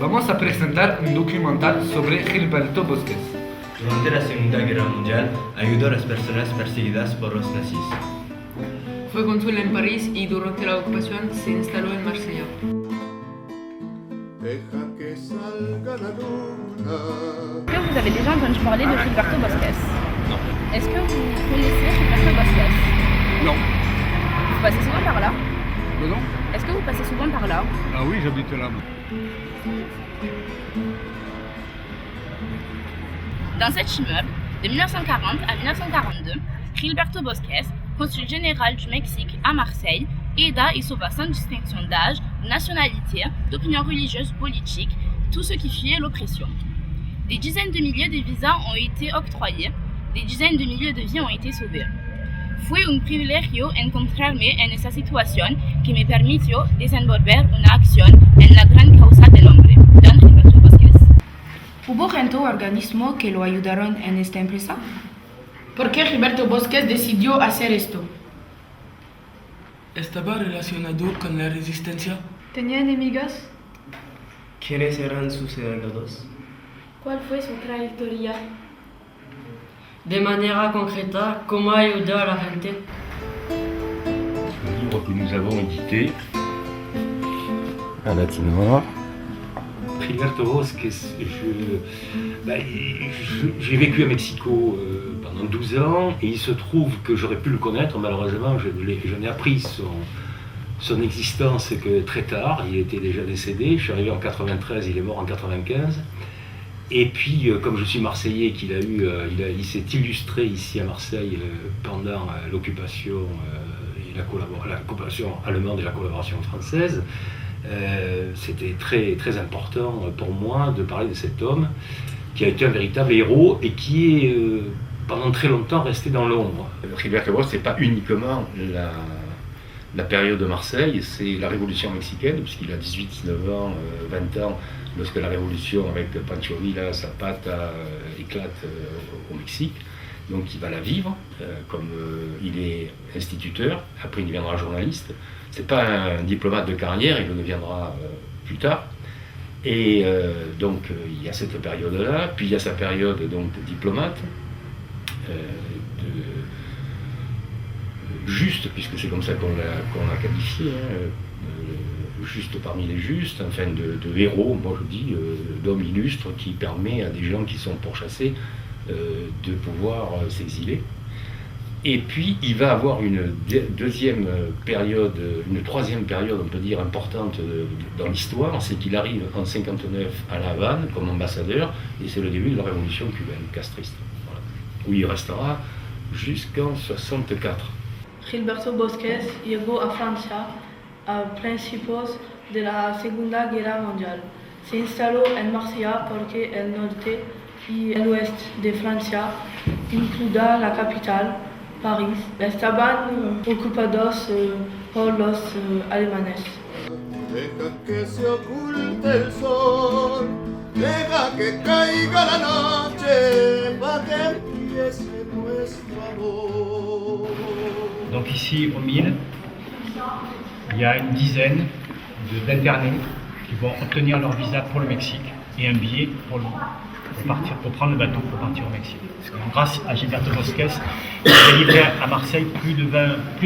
Vamos a presentar un documental sobre Gilberto Bosques. Durante la Segunda Guerra Mundial ayudó a las personas perseguidas por los nazis. Fue cónsul en París y durante la ocupación se instaló en Marsella. Deja que salga la luna. Est-ce que vous avez déjà entendu parler de Gilberto Bosques? Non. Est-ce que vous connaissez Gilberto Bosques? Non. Vous passez souvent par là? Non. Est-ce que vous passez souvent par là? Ah oui, j'habite là. Dans cet immeuble, de 1940 à 1942, Gilberto Bosques, consul général du Mexique à Marseille, aida et sauva sans distinction d'âge, de nationalité, d'opinion religieuse, politique, tous ceux qui fuyaient l'oppression. Des dizaines de milliers de visas ont été octroyés, des dizaines de milliers de vies ont été sauvées. Fue un privilegio encontrarme en esa situación que me permitió desenvolver una acción en la gran causa del hombre. Don Gilberto Bosques. ¿Hubo gente o organismo que lo ayudaron en esta empresa? ¿Por qué Gilberto Bosques decidió hacer esto? ¿Estaba relacionado con la resistencia? ¿Tenía enemigos? ¿Quiénes eran sus aliados? ¿Cuál fue su trayectoria? De manera concreta, ¿cómo ayudó a la gente? Le livre que nous avons édité à Latinois. Gilberto Bosques, j'ai vécu à Mexico pendant 12 ans et il se trouve que j'aurais pu le connaître, malheureusement je n'ai appris son existence que très tard, il était déjà décédé, je suis arrivé en 93, il est mort en 95. Et puis, comme je suis marseillais, il s'est illustré ici à Marseille pendant l'occupation et la collaboration allemande et la collaboration française, c'était très, très important pour moi de parler de cet homme qui a été un véritable héros et qui est pendant très longtemps resté dans l'ombre. Gilberto Bosques, ce n'est pas uniquement la période de Marseille, c'est la révolution mexicaine, puisqu'il a 18, 19 ans, 20 ans, lorsque la révolution avec Pancho Villa, Zapata éclate au Mexique. Donc il va la vivre, comme il est instituteur, après il deviendra journaliste. C'est pas un diplomate de carrière, il le deviendra plus tard. Et donc il y a cette période-là, puis il y a sa période donc, de diplomate, juste, puisque c'est comme ça qu'on l'a qualifié, juste parmi les justes, enfin de héros, moi je dis, d'hommes illustres qui permet à des gens qui sont pourchassés de pouvoir s'exiler. Et puis il va avoir une deuxième période, une troisième période, on peut dire, importante dans l'histoire, c'est qu'il arrive en 59 à La Havane comme ambassadeur, et c'est le début de la révolution cubaine, castriste, voilà, où il restera jusqu'en 64. Gilberto Bosques llegó a Francia a principios de la Segunda Guerra Mundial. Se instaló en Marsella porque el norte y el oeste de Francia, incluida la capital, París, estaban ocupados por los alemanes. Deja que se oculte el sol, deja que caiga la noche, para que empiece nuestro amor. Donc ici au Mille, il y a une dizaine d'internés qui vont obtenir leur visa pour le Mexique et un billet pour partir, pour prendre le bateau pour partir au Mexique. Grâce à Gilberto Bosques, il a livré à Marseille plus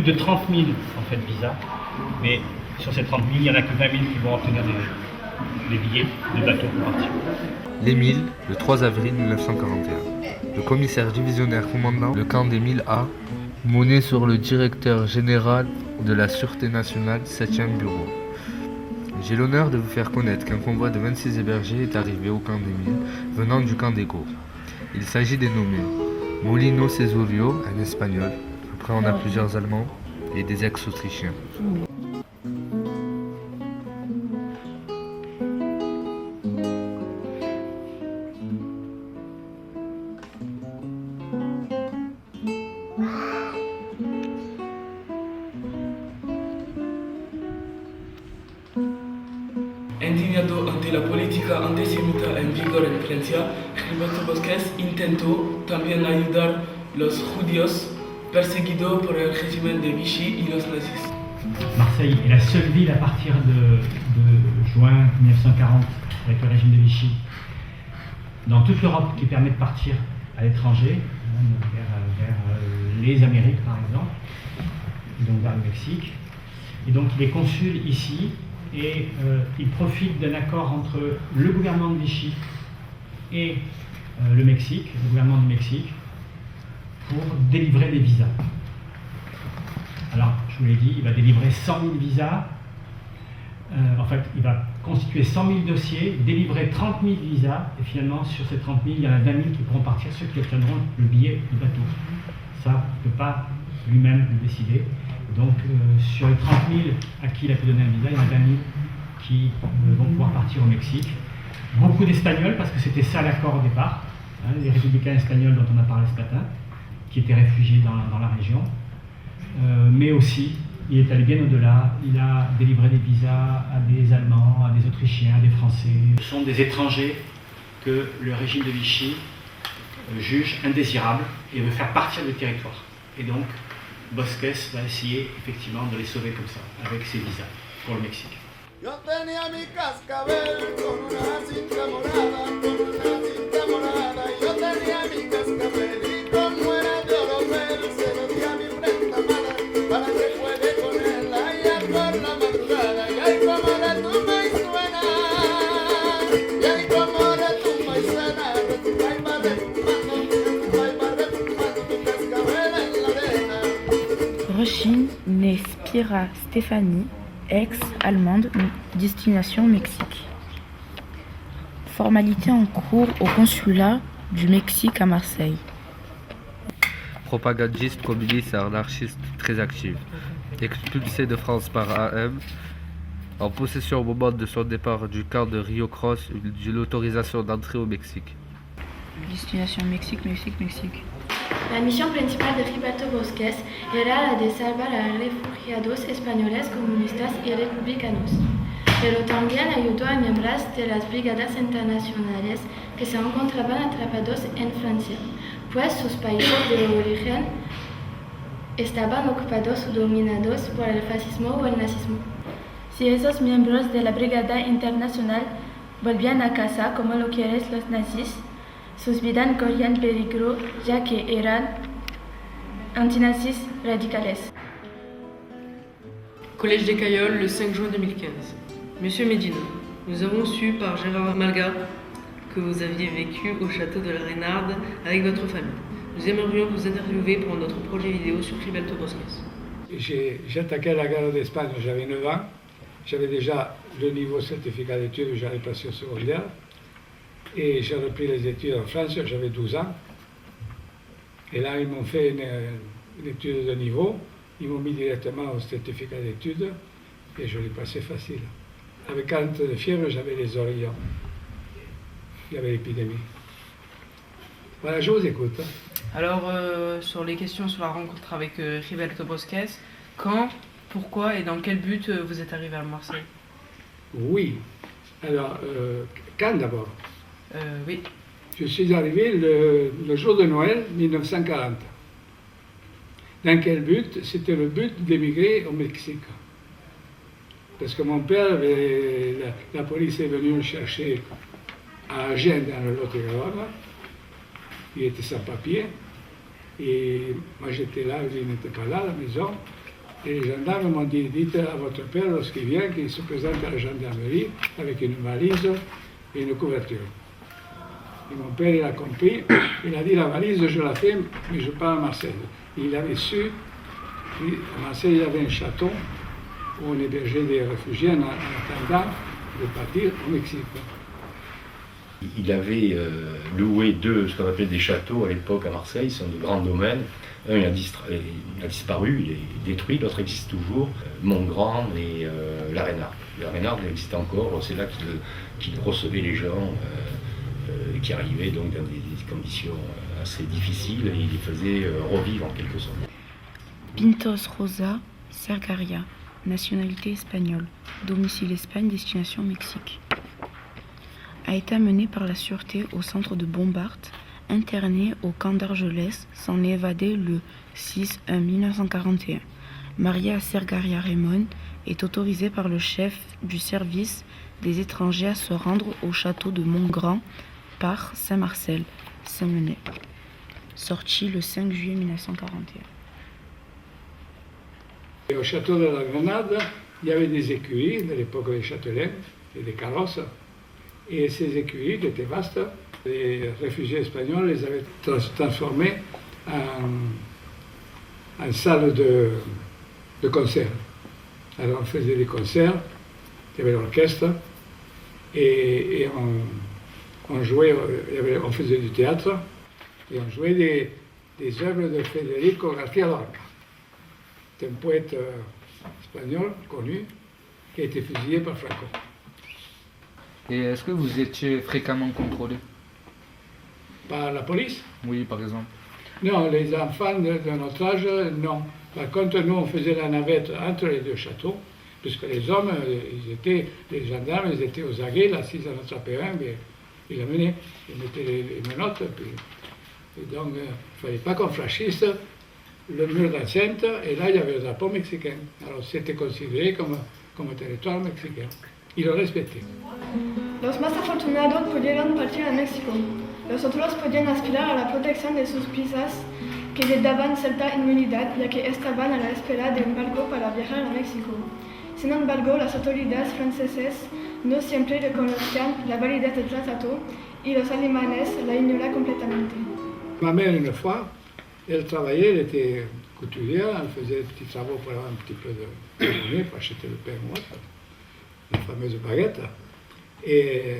de 30 000 en fait, visas, mais sur ces 30 000, il n'y en a que 20 000 qui vont obtenir des billets de bateau pour partir. Les Milles, le 3 avril 1941. Le commissaire divisionnaire commandant le camp des Milles A, monné sur le directeur général de la Sûreté nationale, 7e bureau. J'ai l'honneur de vous faire connaître qu'un convoi de 26 hébergés est arrivé au camp des Milles, venant du camp d'Ego. Il s'agit des nommés Molino Cesurio, un espagnol, après on a plusieurs Allemands, et des ex-autrichiens. Indignado ante la política antisemita en vigor en Francia, Gilberto Bosques intentó también ayudar a los judíos perseguido por el régimen de Vichy y los nazis. Marseille est la seule ville à partir de juin 1940, avec le régime de Vichy, dans toute l'Europe qui permet de partir à l'étranger, vers les Amériques par exemple, et donc vers le Mexique. Et donc il est consul ici et il profite d'un accord entre le gouvernement de Vichy et le Mexique, le gouvernement du Mexique, pour délivrer des visas. Alors, je vous l'ai dit, il va délivrer 100 000 visas. En fait, il va constituer 100 000 dossiers, délivrer 30 000 visas, et finalement, sur ces 30 000, il y en a 20 000 qui pourront partir, ceux qui obtiendront le billet du bateau. Ça, il ne peut pas lui-même le décider. Donc, sur les 30 000 à qui il a pu donner un visa, il y en a 20 000 qui vont pouvoir partir au Mexique. Beaucoup d'Espagnols, parce que c'était ça l'accord au départ, hein, les républicains espagnols dont on a parlé ce matin, qui étaient réfugiés dans la région. Mais aussi, il est allé bien au-delà, il a délivré des visas à des Allemands, à des Autrichiens, à des Français. Ce sont des étrangers que le régime de Vichy juge indésirables et veut faire partir du territoire. Et donc, Bosques va essayer effectivement de les sauver comme ça, avec ses visas pour le Mexique. Yo tenía mi cascabel con una cinta morada, con una cinta morada. Yo tenía mi cascabel y como era de oropel, se lo di a mi prenda amada para que juegue con él allá por la madrugada. Y ay como retumba y suena, y ay como retumba y suena, retumba y va retumbando tu cascabel en la arena. Rochine née Spira Stéphanie, ex-allemande, destination Mexique. Formalité en cours au consulat du Mexique à Marseille. Propagandiste, communiste et anarchiste très active. Expulsé de France par AM, en possession au moment de son départ du camp de Rio Cross de l'autorisation d'entrer au Mexique. Destination Mexique, Mexique, Mexique. La misión principal de Gilberto Bosques era la de salvar a refugiados españoles, comunistas y republicanos, pero también ayudó a miembros de las brigadas internacionales que se encontraban atrapados en Francia, pues sus países de origen estaban ocupados o dominados por el fascismo o el nazismo. Si esos miembros de la brigada internacional volvían a casa, como lo quieren los nazis, sus vidas corrían peligro ya que eran antinazis radicales. Collège des Cailloles, le 5 juin 2015. Monsieur Medina, nous avons su par Gérard Malga que vous aviez vécu au château de la Reynarde avec votre famille. Nous aimerions vous interviewer pour notre projet vidéo sur Gilberto Bosques. J'ai attaqué la guerre d'Espagne, j'avais 9 ans. J'avais déjà le niveau certificat d'études, j'allais passer au secondaire. Et j'ai repris les études en France, j'avais 12 ans. Et là, ils m'ont fait une étude de niveau. Ils m'ont mis directement au certificat d'études et je l'ai passé facile. Avec 40 de fièvre, j'avais les oreillons. Il y avait l'épidémie. Voilà, je vous écoute. Alors, sur les questions sur la rencontre avec Gilberto Bosques, quand, pourquoi et dans quel but vous êtes arrivé à Marseille? Oui. Alors, quand d'abord? Oui. Je suis arrivé le jour de Noël 1940. Dans quel but? C'était le but d'émigrer au Mexique. Parce que mon père, la police est venue le chercher à Agen, dans le Lot-et-Garonne. Il était sans papier. Et moi j'étais là, il n'était pas là à la maison. Et les gendarmes m'ont dit, dites à votre père lorsqu'il vient qu'il se présente à la gendarmerie avec une valise et une couverture. Et mon père, il a compris, il a dit la valise, je la fais, mais je pars à Marseille. Il avait su, à Marseille, il y avait un château où on hébergeait des réfugiés en attendant de partir au Mexique. Il avait loué ce qu'on appelait des châteaux à l'époque à Marseille, ce sont de grands domaines. Un il a disparu, il est détruit, l'autre existe toujours, Montgrand et la Reynarde. La Reynarde existe encore, c'est là qu'il recevait les gens qui arrivaient donc dans des conditions assez difficiles et il les faisait revivre en quelque sorte. Pintos Rosa Sergaria, nationalité espagnole, domicile Espagne, destination Mexique. A été amené par la sûreté au centre de Bombard, interné au camp d'Argelès, s'en est évadé le 6 1941. Maria Sergaria Raymond est autorisée par le chef du service des étrangers à se rendre au château de Montgrand par Saint-Marcel, Saint-Menet, sorti le 5 juillet 1941. Et au château de la Grenade, il y avait des écuries de l'époque des châtelains et des carrosses. Et ces écuries étaient vastes. Les réfugiés espagnols les avaient transformées en salle de concert. Alors on faisait des concerts, il y avait l'orchestre, et on jouait, on faisait du théâtre, et on jouait des œuvres de Federico García Lorca. C'est un poète espagnol connu qui a été fusillé par Franco. Et est-ce que vous étiez fréquemment contrôlé? Par la police? Oui, par exemple. Non, les enfants de notre âge, non. Par contre, nous, on faisait la navette entre les deux châteaux, puisque les hommes, les gendarmes, ils étaient aux aguets, là, s'ils en attrapaient un, ils l'amenaient, ils mettaient les menottes, et donc, il ne fallait pas qu'on franchisse le mur d'enceinte, et là, il y avait le drapeau mexicain. Alors, c'était considéré comme territoire mexicain. Ils le respectaient. Los más afortunados pudieron partir a México. Los otros podían aspirar a la protección de sus visas que les daban cierta inmunidad, ya que estaban a la espera de un barco para viajar a México. Sin embargo, las autoridades francesas no siempre reconocían la validez del tratado y los alemanes la ignoraban completamente. Ma mère, une fois, elle travaillait, elle était couturière, elle faisait des petits travaux pour avoir un petit peu de monnaie pour acheter le pain ou autre, les fameuses baguettes. Et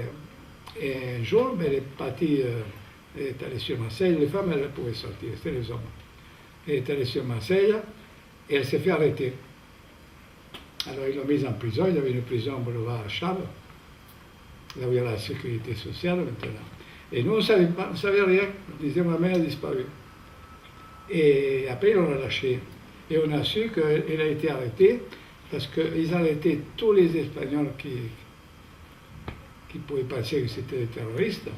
un jour, elle est partie, elle est allée sur Marseille, les femmes, elles pouvaient sortir, c'était les hommes. Elle est allée sur Marseille et elle s'est fait arrêter. Alors ils l'ont mise en prison, il y avait une prison au boulevard Chaves, là où il y a la sécurité sociale maintenant. Et nous, on ne savait rien, on disait ma mère a disparu. Et après, on l'a lâchée. Et on a su qu'elle a été arrêtée parce qu'ils arrêtaient tous les Espagnols qui pouvaient penser que c'était des terroristes.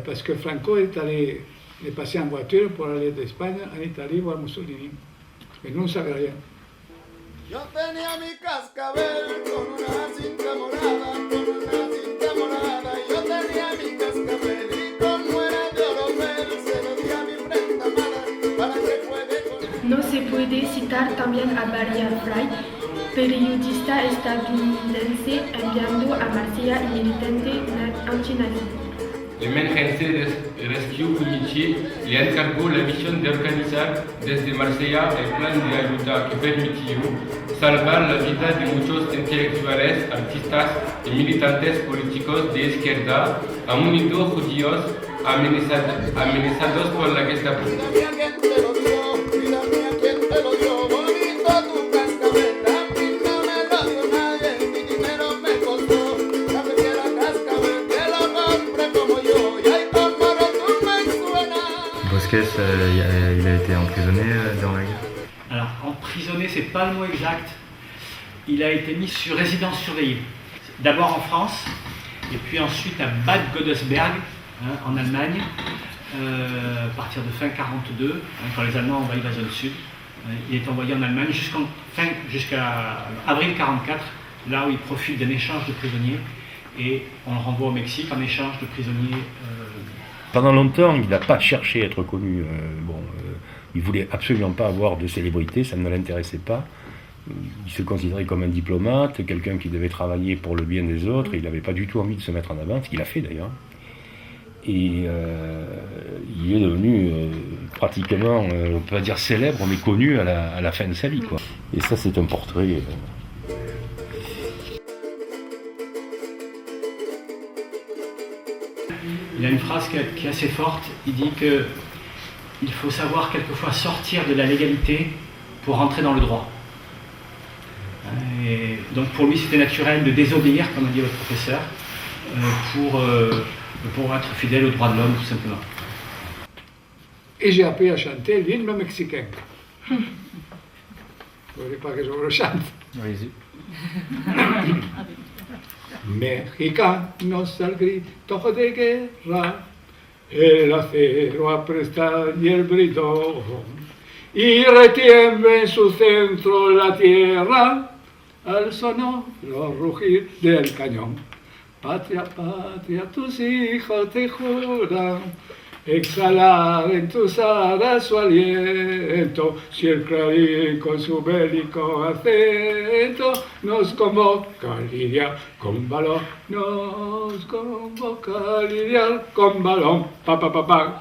Parce que Franco est passé en voiture pour aller d'Espagne en Italie voir Mussolini. Mais nous, on ne savait rien. Yo tenía mi cascabel con una cinta morada, con una cinta morada. Yo tenía mi cascabel y como era de oropel, se lo di a mi prenda amada para que puede con... No se puede citar también a María Fray, periodista estadounidense enviando a Marsella y militante antinazi. L'Emergency Rescue Committee le encargó la misión de organizar desde Marsella el plan de ayuda que permitió salvar la vida de muchos intelectuales, artistas y militantes políticos de izquierda, amuniendo judíos amenazados por la Gestapo. Bosquès, il a été emprisonné dans la guerre? Alors, emprisonné, c'est pas le mot exact. Il a été mis sur résidence surveillée. D'abord en France, et puis ensuite à Bad Godesberg, en Allemagne, à partir de fin 1942, quand les Allemands ont envahi la zone sud. Il est envoyé en Allemagne jusqu'à avril 1944, là où il profite d'un échange de prisonniers, et on le renvoie au Mexique en échange de prisonniers. Pendant longtemps, il n'a pas cherché à être connu. Il ne voulait absolument pas avoir de célébrité, ça ne l'intéressait pas. Il se considérait comme un diplomate, quelqu'un qui devait travailler pour le bien des autres, et il n'avait pas du tout envie de se mettre en avant, ce qu'il a fait d'ailleurs. Et il est devenu pratiquement, on peut pas dire célèbre, mais connu à la fin de sa vie, quoi. Et ça, c'est un portrait... Il a une phrase qui est assez forte, il dit qu'il faut savoir quelquefois sortir de la légalité pour rentrer dans le droit. Et donc pour lui c'était naturel de désobéir, comme a dit votre professeur, pour être fidèle aux droits de l'homme tout simplement. Et j'ai appris à chanter l'hymne mexicain. Vous ne voulez pas que je vous le chante? Allez-y. Mexicanos al grito de guerra, el acero apresta y el bridón, y retiembla en su centro la tierra al sonoro rugir del cañón. Patria, patria, tus hijos te juran exhalar en tus alas su aliento, si el clarín con su bélico acento nos convoca a lidiar con balón, nos convoca a lidiar con balón, pa pa pa pa.